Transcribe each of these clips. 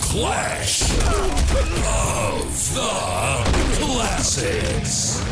Clash of the Classics.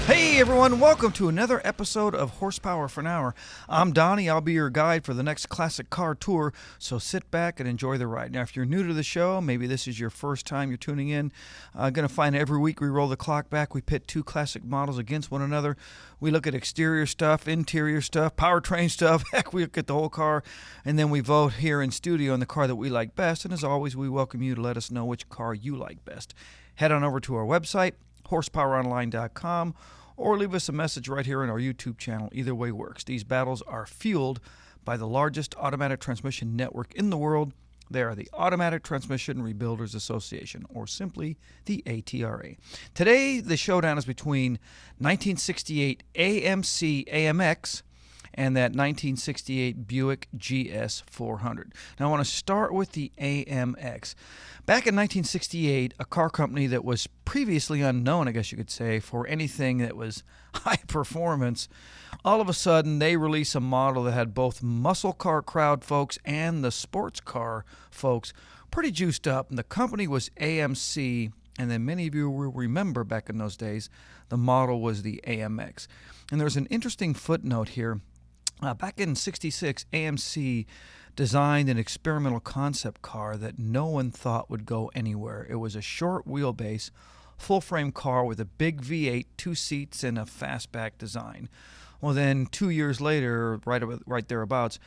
Hey everyone, welcome to another episode of Horsepower for an Hour. I'm Donnie, I'll be your guide for the next classic car tour, so sit back and enjoy the ride. Now if you're new to the show, maybe this is your first time you're tuning in, going to find every week we roll the clock back, we pit two classic models against one another, we look at exterior stuff, interior stuff, powertrain stuff, heck, we look at the whole car, and then we vote here in studio on the car that we like best, and as always we welcome you to let us know which car you like best. Head on over to our website, horsepoweronline.com, or leave us a message right here on our YouTube channel. Either way works. These battles are fueled by the largest automatic transmission network in the world. They are the Automatic Transmission Rebuilders Association, or simply the ATRA. Today, the showdown is between 1968 AMC AMX and that 1968 Buick GS 400. Now, I want to start with the AMX. Back in 1968, a car company that was previously unknown, I guess you could say, for anything that was high performance, all of a sudden they released a model that had both muscle car crowd folks and the sports car folks pretty juiced up. And the company was AMC, and then many of you will remember back in those days, the model was the AMX. And there's an interesting footnote here. Back in '66, AMC designed an experimental concept car that no one thought would go anywhere. It was a short wheelbase, full-frame car with a big V8, 2 seats, and a fastback design. Well, then 2 years later, right thereabouts,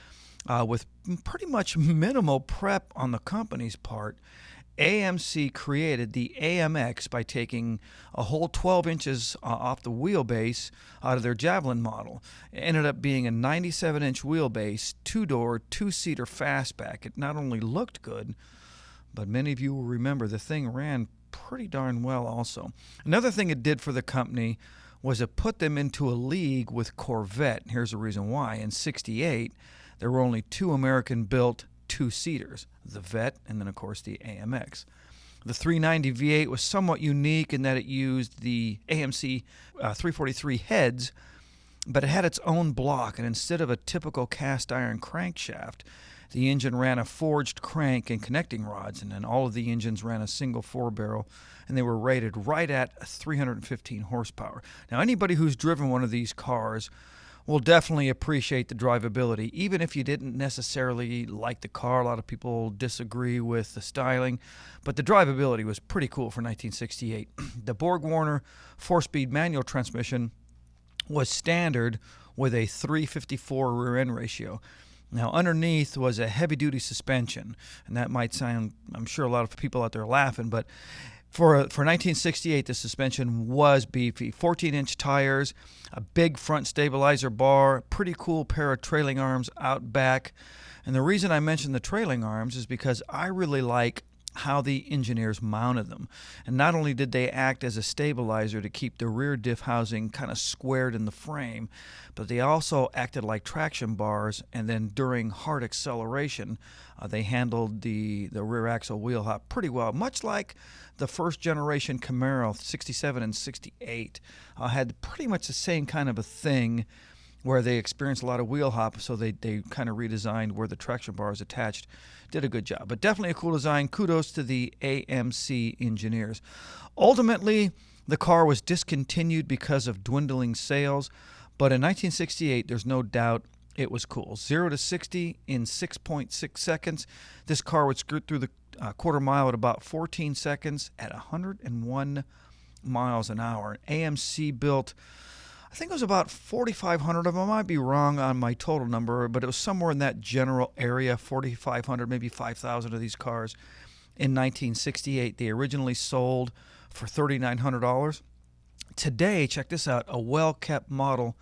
with pretty much minimal prep on the company's part, AMC created the AMX by taking a whole 12 inches off the wheelbase out of their Javelin model. It ended up being a 97-inch wheelbase, two-door, two-seater fastback. It not only looked good, but many of you will remember the thing ran pretty darn well also. Another thing it did for the company was it put them into a league with Corvette. Here's the reason why. In '68, there were only two American-built two-seaters, the Vet and then, of course, the AMX. The 390 V8 was somewhat unique in that it used the AMC 343 heads, but it had its own block, and instead of a typical cast-iron crankshaft, the engine ran a forged crank and connecting rods, and then all of the engines ran a single four-barrel, and they were rated right at 315 horsepower. Now, anybody who's driven one of these cars will definitely appreciate the drivability, even if you didn't necessarily like the car. A lot of people disagree with the styling, but the drivability was pretty cool for 1968. The Borg-Warner 4-speed manual transmission was standard with a 354 rear-end ratio. Now, underneath was a heavy-duty suspension, and that might sound, I'm sure a lot of people out there are laughing, but for 1968, the suspension was beefy. 14-inch tires, a big front stabilizer bar, pretty cool pair of trailing arms out back. And the reason I mention the trailing arms is because I really like how the engineers mounted them. And not only did they act as a stabilizer to keep the rear diff housing kind of squared in the frame, but they also acted like traction bars, and then during hard acceleration, they handled the rear axle wheel hop pretty well, much like the first generation Camaro 67 and 68 had pretty much the same kind of a thing, where they experienced a lot of wheel hop, so they kind of redesigned where the traction bar is attached. Did a good job, but definitely a cool design. Kudos to the AMC engineers. Ultimately, the car was discontinued because of dwindling sales, but in 1968, there's no doubt it was cool. 0 to 60 in 6.6 seconds. This car would skirt through the quarter mile at about 14 seconds at 101 miles an hour. AMC built, I think it was about 4,500 of them. I might be wrong on my total number, but it was somewhere in that general area, 4,500, maybe 5,000 of these cars in 1968. They originally sold for $3,900. Today, check this out, a well-kept model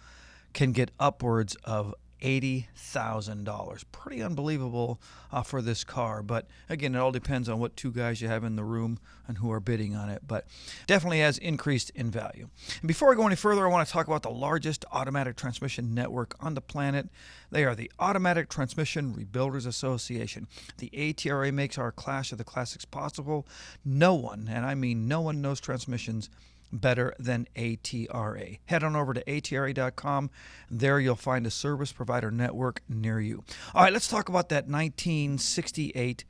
can get upwards of $80,000. Pretty unbelievable for this car, but again, it all depends on what two guys you have in the room and who are bidding on it, but definitely has increased in value. And before I go any further, I want to talk about the largest automatic transmission network on the planet. They are the Automatic Transmission Rebuilders Association. The ATRA makes our Clash of the Classics possible. No one, and I mean no one, knows transmissions better than ATRA. Head on over to atra.com. There you'll find a service provider network near you. All right, let's talk about that 1968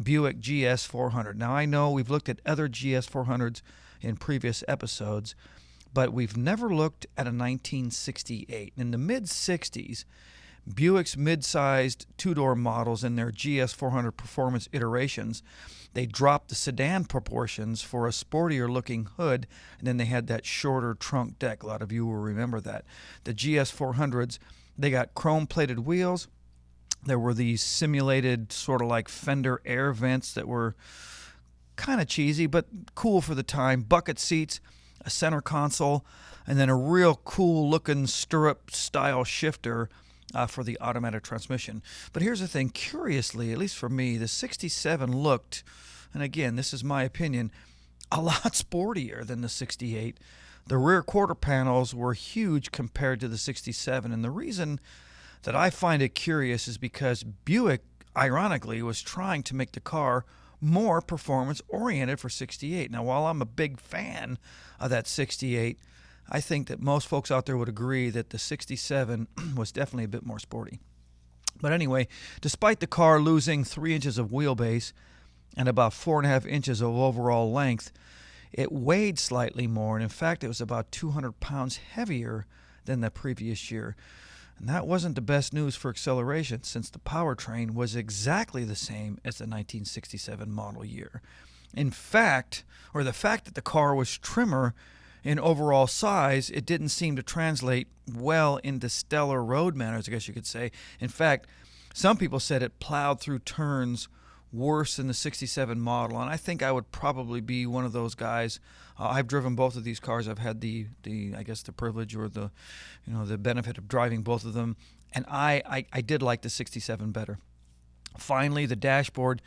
Buick GS 400. Now, I know we've looked at other GS 400s in previous episodes, but we've never looked at a 1968. In the mid-60s, Buick's mid-sized two-door models in their GS 400 performance iterations, they dropped the sedan proportions for a sportier-looking hood, and then they had that shorter trunk deck. A lot of you will remember that. The GS 400s, they got chrome-plated wheels. There were these simulated sort of like fender air vents that were kind of cheesy, but cool for the time. Bucket seats, a center console, and then a real cool-looking stirrup-style shifter for the automatic transmission. But here's the thing. Curiously, at least for me, the 67 looked, and again, this is my opinion, a lot sportier than the 68. The rear quarter panels were huge compared to the 67, and the reason that I find it curious is because Buick, ironically, was trying to make the car more performance-oriented for 68. Now, while I'm a big fan of that 68, I think that most folks out there would agree that the 67 was definitely a bit more sporty. But anyway, despite the car losing 3 inches of wheelbase and about 4.5 inches of overall length, it weighed slightly more, and in fact, it was about 200 pounds heavier than the previous year. And that wasn't the best news for acceleration, since the powertrain was exactly the same as the 1967 model year. In fact, or the fact that the car was trimmer in overall size, it didn't seem to translate well into stellar road manners, I guess you could say. In fact, some people said it plowed through turns worse than the 67 model, and I think I would probably be one of those guys. I've driven both of these cars. I've had the I guess the privilege or the benefit of driving both of them, and I did like the 67 better. Finally, the dashboard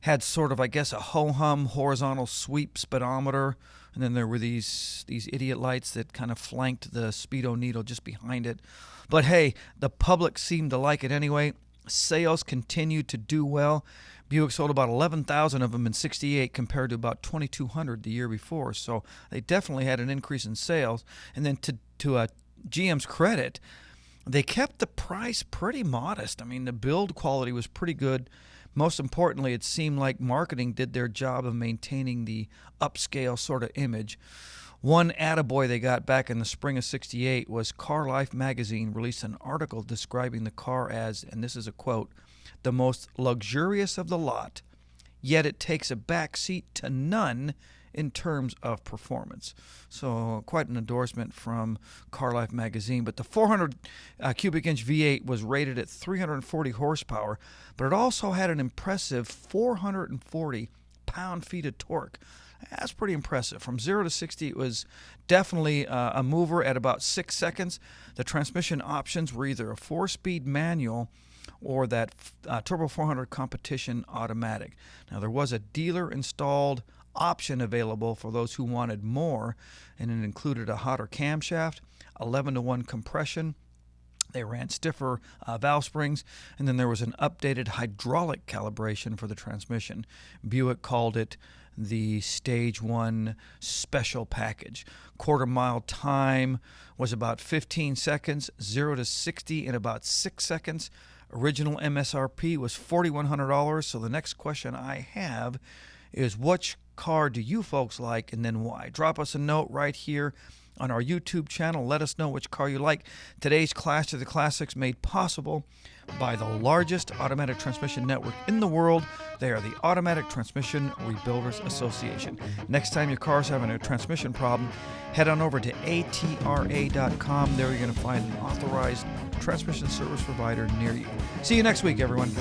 had sort of, I guess, a ho-hum horizontal sweep speedometer, and then there were these idiot lights that kind of flanked the speedo needle just behind it. But hey, the public seemed to like it anyway. Sales continued to do well. Buick sold about 11,000 of them in 68 compared to about 2,200 the year before. So they definitely had an increase in sales. And then to GM's credit, they kept the price pretty modest. I mean, the build quality was pretty good. Most importantly, it seemed like marketing did their job of maintaining the upscale sort of image. One attaboy they got back in the spring of 68 was Car Life magazine released an article describing the car as, and this is a quote, the most luxurious of the lot, yet it takes a backseat to none in terms of performance. So quite an endorsement from Car Life magazine. But the 400 cubic inch V8 was rated at 340 horsepower, but it also had an impressive 440 pound-feet of torque. That's pretty impressive. From 0 to 60, it was definitely a mover at about 6 seconds. The transmission options were either a 4-speed manual or that Turbo 400 competition automatic. Now, there was a dealer-installed option available for those who wanted more, and it included a hotter camshaft, 11-to-1 compression. They ran stiffer valve springs, and then there was an updated hydraulic calibration for the transmission. Buick called it the Stage 1 Special Package. Quarter-mile time was about 15 seconds, 0 to 60 in about 6 seconds. Original MSRP was $4,100, so the next question I have is, which car do you folks like, and then why? Drop us a note right here on our YouTube channel. Let us know which car you like. Today's Clash of the Classics made possible by the largest automatic transmission network in the world. They are the Automatic Transmission Rebuilders Association. Next time your car's having a transmission problem, head on over to atra.com. There you're going to find an authorized transmission service provider near you. See you next week, everyone.